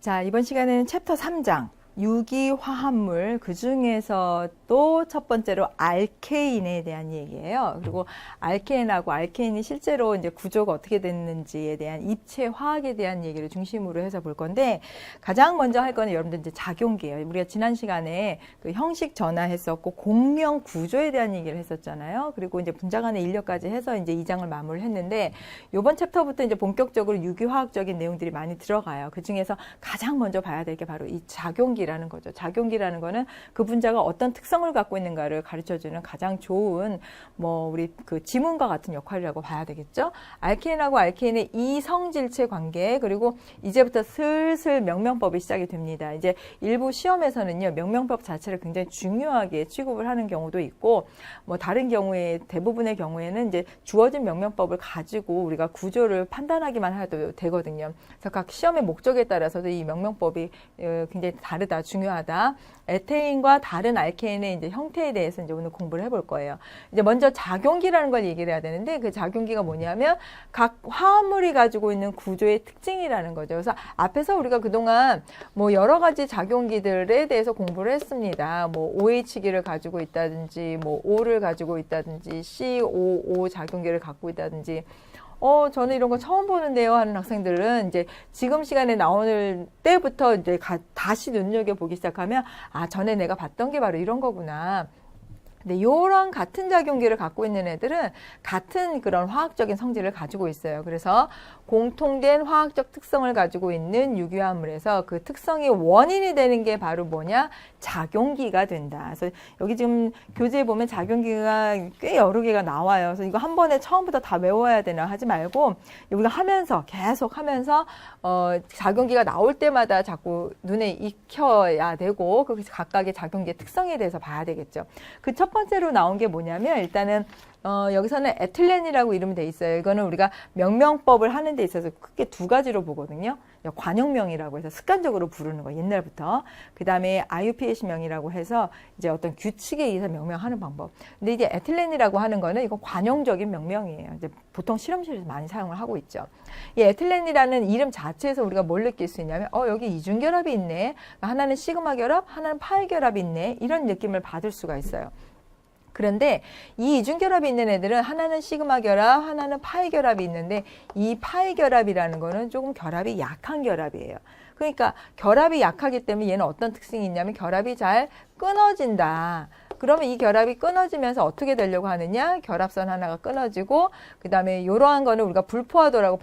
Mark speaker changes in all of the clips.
Speaker 1: 자, 이번 시간에는 챕터 3장 유기화합물, 그 중에서 또 첫 번째로 알케인에 대한 얘기예요. 그리고 알케인하고 알케인이 실제로 이제 구조가 어떻게 됐는지에 대한 입체 화학에 대한 얘기를 중심으로 해서 볼 건데, 가장 먼저 할 거는 여러분들 이제 작용기예요. 우리가 지난 시간에 그 형식 전화했었고 공명 구조에 대한 얘기를 했었잖아요. 그리고 이제 분자 간의 인력까지 해서 이제 2장을 마무리했는데, 이번 챕터부터 이제 본격적으로 유기화학적인 내용들이 많이 들어가요. 그 중에서 가장 먼저 봐야 될 게 바로 이 작용기라는 거죠. 작용기라는 거는 그 분자가 어떤 특성을 갖고 있는가를 가르쳐주는 가장 좋은 우리 그 지문과 같은 역할이라고 봐야 되겠죠. 알케인하고 알케인의 이성질체 관계, 그리고 이제부터 슬슬 명명법이 시작이 됩니다. 이제 일부 시험에서는요, 명명법 자체를 굉장히 중요하게 취급을 하는 경우도 있고, 다른 경우에, 대부분의 경우에는 이제 주어진 명명법을 가지고 우리가 구조를 판단하기만 해도 되거든요. 그래서 각 시험의 목적에 따라서도 이 명명법이 굉장히 다르다, 중요하다. 에테인과 다른 알케인의 이제 형태에 대해서 이제 오늘 공부를 해볼 거예요. 이제 먼저 작용기라는 걸 얘기를 해야 되는데, 그 작용기가 뭐냐면 각 화합물이 가지고 있는 구조의 특징이라는 거죠. 그래서 앞에서 우리가 그동안 여러 가지 작용기들에 대해서 공부를 했습니다. OH기를 가지고 있다든지, O를 가지고 있다든지, COO 작용기를 갖고 있다든지, 저는 이런 거 처음 보는데요 하는 학생들은 이제 지금 시간에 나오는 때부터 이제 다시 눈여겨보기 시작하면, 전에 내가 봤던 게 바로 이런 거구나. 근데 요런 같은 작용기를 갖고 있는 애들은 같은 그런 화학적인 성질을 가지고 있어요. 그래서 공통된 화학적 특성을 가지고 있는 유기화합물에서 그 특성이 원인이 되는 게 바로 뭐냐? 작용기가 된다. 그래서 여기 지금 교재에 보면 작용기가 꽤 여러 개가 나와요. 그래서 이거 한 번에 처음부터 다 외워야 되나 하지 말고, 우리가 하면서 계속 하면서 작용기가 나올 때마다 자꾸 눈에 익혀야 되고, 그 각각의 작용기의 특성에 대해서 봐야 되겠죠. 그 첫 번째로 나온 게 뭐냐면, 일단은 여기서는 에틸렌이라고 이름이 돼 있어요. 이거는 우리가 명명법을 하는 데 있어서 크게 두 가지로 보거든요. 관용명이라고 해서 습관적으로 부르는 거, 옛날부터. 그 다음에 IUPAC명이라고 해서 이제 어떤 규칙에 의해서 명명하는 방법. 근데 이제 에틸렌이라고 하는 거는 이건 관용적인 명명이에요. 이제 보통 실험실에서 많이 사용을 하고 있죠. 이 에틸렌이라는 이름 자체에서 우리가 뭘 느낄 수 있냐면, 여기 이중결합이 있네. 하나는 시그마 결합, 하나는 파이 결합이 있네. 이런 느낌을 받을 수가 있어요. 그런데 이 이중결합이 있는 애들은 하나는 시그마 결합, 하나는 파이 결합이 있는데, 이 파이 결합이라는 거는 조금 결합이 약한 결합이에요. 그러니까 결합이 약하기 때문에 얘는 어떤 특징이 있냐면 결합이 잘 끊어진다. 그러면 이 결합이 끊어지면서 어떻게 되려고 하느냐? 결합선 하나가 끊어지고, 그 다음에 이러한 거는 우리가 불포화도라고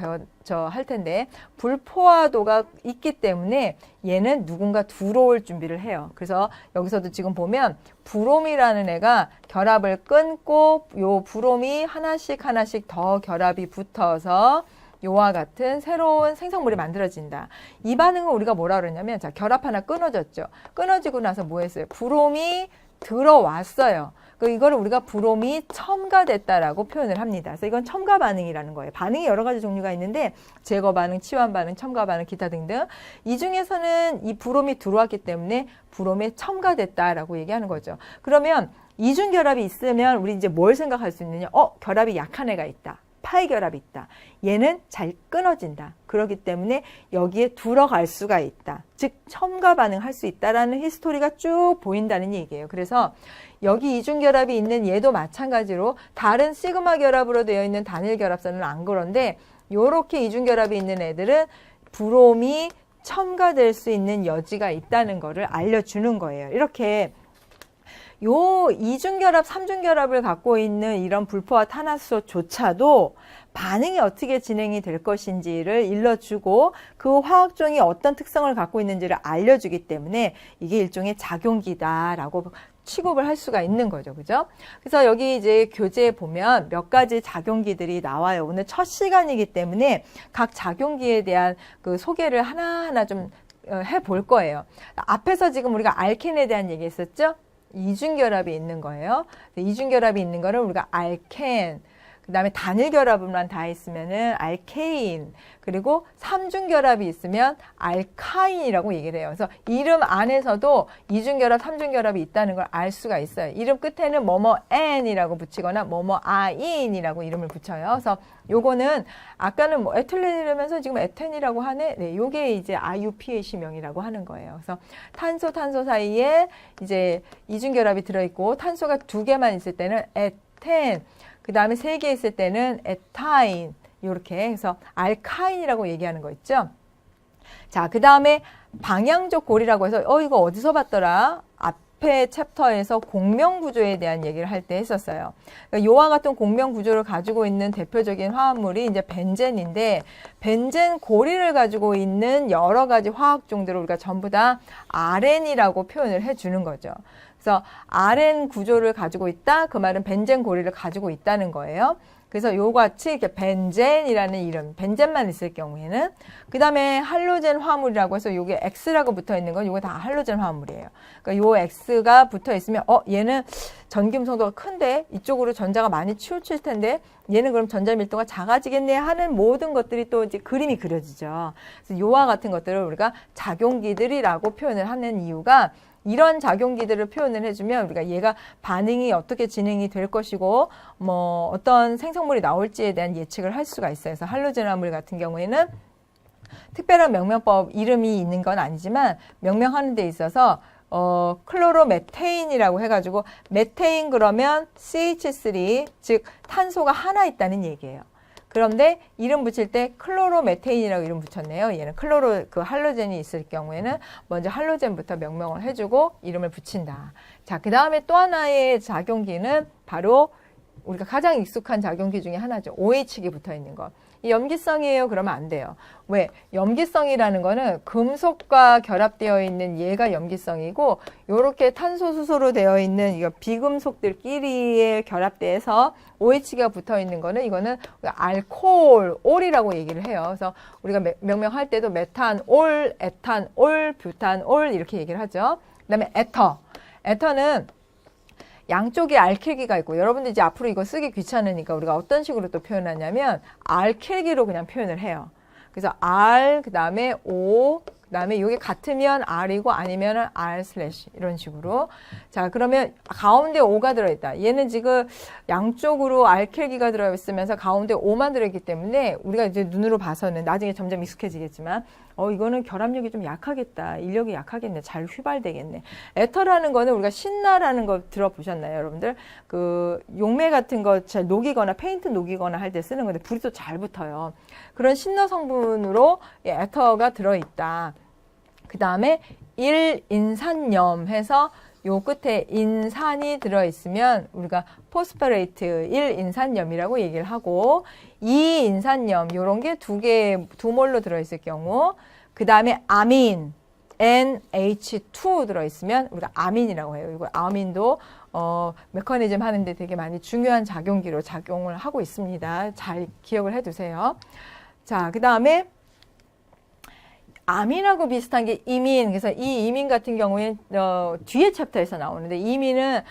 Speaker 1: 할 텐데, 불포화도가 있기 때문에 얘는 누군가 들어올 준비를 해요. 그래서 여기서도 지금 보면 브롬이라는 애가 결합을 끊고, 요 브롬이 하나씩 더 결합이 붙어서 요와 같은 새로운 생성물이 만들어진다. 이 반응은 우리가 뭐라 그러냐면, 자, 결합 하나 끊어졌죠. 끊어지고 나서 뭐 했어요? 브롬이 들어왔어요. 이거를 우리가 브롬이 첨가됐다라고 표현을 합니다. 그래서 이건 첨가 반응이라는 거예요. 반응이 여러 가지 종류가 있는데, 제거 반응, 치환 반응, 첨가 반응, 기타 등등. 이 중에서는 이 브롬이 들어왔기 때문에 브롬에 첨가됐다라고 얘기하는 거죠. 그러면 이중 결합이 있으면 우리 이제 뭘 생각할 수 있느냐? 결합이 약한 애가 있다. 파이 결합이 있다. 얘는 잘 끊어진다. 그렇기 때문에 여기에 들어갈 수가 있다. 즉 첨가 반응할 수 있다라는 히스토리가 쭉 보인다는 얘기예요. 그래서 여기 이중결합이 있는 얘도 마찬가지로 다른 시그마 결합으로 되어 있는 단일 결합선은 안 그런데, 요렇게 이중결합이 있는 애들은 브롬이 첨가될 수 있는 여지가 있다는 거를 알려주는 거예요. 이렇게 요 이중결합, 삼중결합을 갖고 있는 이런 불포화 탄화수소조차도 반응이 어떻게 진행이 될 것인지를 일러주고, 그 화학종이 어떤 특성을 갖고 있는지를 알려주기 때문에 이게 일종의 작용기다라고 취급을 할 수가 있는 거죠. 그죠? 그래서 여기 이제 교재에 보면 몇 가지 작용기들이 나와요. 오늘 첫 시간이기 때문에 각 작용기에 대한 그 소개를 하나하나 좀 해볼 거예요. 앞에서 지금 우리가 알켄에 대한 얘기 했었죠? 이중결합이 있는 거예요. 이중결합이 있는 거를 우리가 알켄, 그 다음에 단일 결합만 다 있으면은 알케인, 그리고 삼중 결합이 있으면 알카인이라고 얘기를 해요. 그래서 이름 안에서도 이중 결합, 삼중 결합이 있다는 걸 알 수가 있어요. 이름 끝에는 뭐뭐 n이라고 붙이거나 뭐뭐 아인이라고 이름을 붙여요. 그래서 요거는 아까는 뭐 에틸렌이라면서 지금 에텐이라고 하네. 네, 요게 이제 IUPAC 명이라고 하는 거예요. 그래서 탄소 사이에 이제 이중 결합이 들어있고 탄소가 2개만 있을 때는 에텐, 그 다음에 3개 있을 때는 에타인, 이렇게 해서 알카인이라고 얘기하는 거 있죠. 자, 그 다음에 방향적 고리라고 해서 이거 어디서 봤더라? 앞에 챕터에서 공명구조에 대한 얘기를 할 때 했었어요. 그러니까 요와 같은 공명구조를 가지고 있는 대표적인 화합물이 이제 벤젠인데, 벤젠 고리를 가지고 있는 여러 가지 화학 종들을 우리가 전부 다 RN이라고 표현을 해주는 거죠. 그래서 RN 구조를 가지고 있다, 그 말은 벤젠 고리를 가지고 있다는 거예요. 그래서 요같이 이렇게 벤젠이라는 이름, 벤젠만 있을 경우에는, 그 다음에 할로젠 화물이라고 해서 요게 X라고 붙어 있는 건 요거 다 할로젠 화물이에요. 그러니까 요 X가 붙어 있으면 얘는 전기음성도가 큰데 이쪽으로 전자가 많이 치우칠 텐데 얘는 그럼 전자 밀도가 작아지겠네 하는 모든 것들이 또 이제 그림이 그려지죠. 그래서 요와 같은 것들을 우리가 작용기들이라고 표현을 하는 이유가, 이런 작용기들을 표현을 해주면 우리가 얘가 반응이 어떻게 진행이 될 것이고 뭐 어떤 생성물이 나올지에 대한 예측을 할 수가 있어요. 그래서 할로젠 화물 같은 경우에는 특별한 명명법 이름이 있는 건 아니지만 명명하는 데 있어서 클로로메테인이라고 해가지고, 메테인 그러면 CH3, 즉 탄소가 하나 있다는 얘기예요. 그런데 이름 붙일 때 클로로메테인이라고 이름 붙였네요. 얘는 할로젠이 있을 경우에는 먼저 할로젠부터 명명을 해주고 이름을 붙인다. 자, 그 다음에 또 하나의 작용기는 바로 우리가 가장 익숙한 작용기 중에 하나죠. OH기 붙어 있는 것. 이 염기성이에요. 그러면 안 돼요. 왜? 염기성이라는 거는 금속과 결합되어 있는 얘가 염기성이고, 요렇게 탄소, 수소로 되어 있는 이 비금속들끼리의 결합돼서 OH가 붙어 있는 거는, 이거는 알코올, 올이라고 얘기를 해요. 그래서 우리가 명명할 때도 메탄올, 에탄올, 뷰탄올 이렇게 얘기를 하죠. 그 다음에 에터는 양쪽에 알킬기가 있고, 여러분들 이제 앞으로 이거 쓰기 귀찮으니까 우리가 어떤 식으로 또 표현하냐면 알킬기로 그냥 표현을 해요. 그래서 R, 그 다음에 O, 그 다음에 이게 같으면 R이고 아니면 R 슬래시 이런 식으로. 자, 그러면 가운데 O가 들어있다. 얘는 지금 양쪽으로 알킬기가 들어있으면서 가운데 O만 들어있기 때문에 우리가 이제 눈으로 봐서는 나중에 점점 익숙해지겠지만 이거는 결합력이 좀 약하겠다. 인력이 약하겠네. 잘 휘발되겠네. 에터라는 거는 우리가 신나라는 거 들어보셨나요, 여러분들? 그 용매 같은 거 잘 녹이거나 페인트 녹이거나 할 때 쓰는 건데 불이 또 잘 붙어요. 그런 신너 성분으로 에터가 들어있다. 그 다음에 1인산염 해서 요 끝에 인산이 들어있으면 우리가 포스퍼레이트 1인산염이라고 얘기를 하고, 2인산염 요런 게 두 몰로 들어있을 경우, 그 다음에 아민 NH2 들어있으면 우리가 아민이라고 해요. 이거 아민도 메커니즘 하는데 되게 많이 중요한 작용기로 작용을 하고 있습니다. 잘 기억을 해두세요. 자, 그 다음에 아민하고 비슷한 게 이민. 그래서 이 이민 같은 경우에는 뒤에 챕터에서 나오는데, 이민은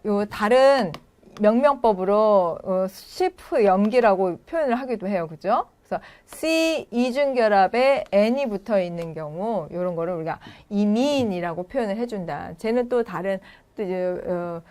Speaker 1: 요 다른 명명법으로 시프 염기라고 표현을 하기도 해요. 그죠? 그래서 C 이중결합에 N이 붙어 있는 경우 이런 거를 우리가 이민이라고 표현을 해준다. 쟤는 또 다른 또 이제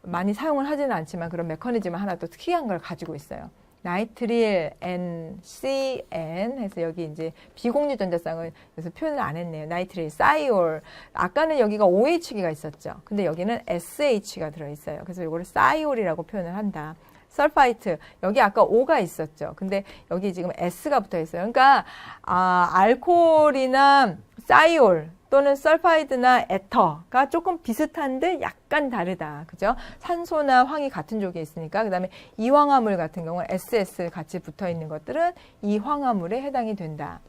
Speaker 1: 많이 사용을 하지는 않지만 그런 메커니즘을 하나 또 특이한 걸 가지고 있어요. 나이트릴 NCN 해서 여기 이제 비공유 전자쌍을 그래서 표현을 안 했네요. 나이트릴 사이올. 아까는 여기가 OH기가 있었죠. 근데 여기는 SH가 들어있어요. 그래서 이거를 사이올이라고 표현을 한다. 설파이트. 여기 아까 O가 있었죠. 근데 여기 지금 S가 붙어 있어요. 그러니까 알코올이나 사이올 또는 설파이드나 에터가 조금 비슷한데 약간 다르다. 그죠? 산소나 황이 같은 쪽에 있으니까. 그 다음에 이황화물 같은 경우는 SS 같이 붙어 있는 것들은 이황화물에 해당이 된다.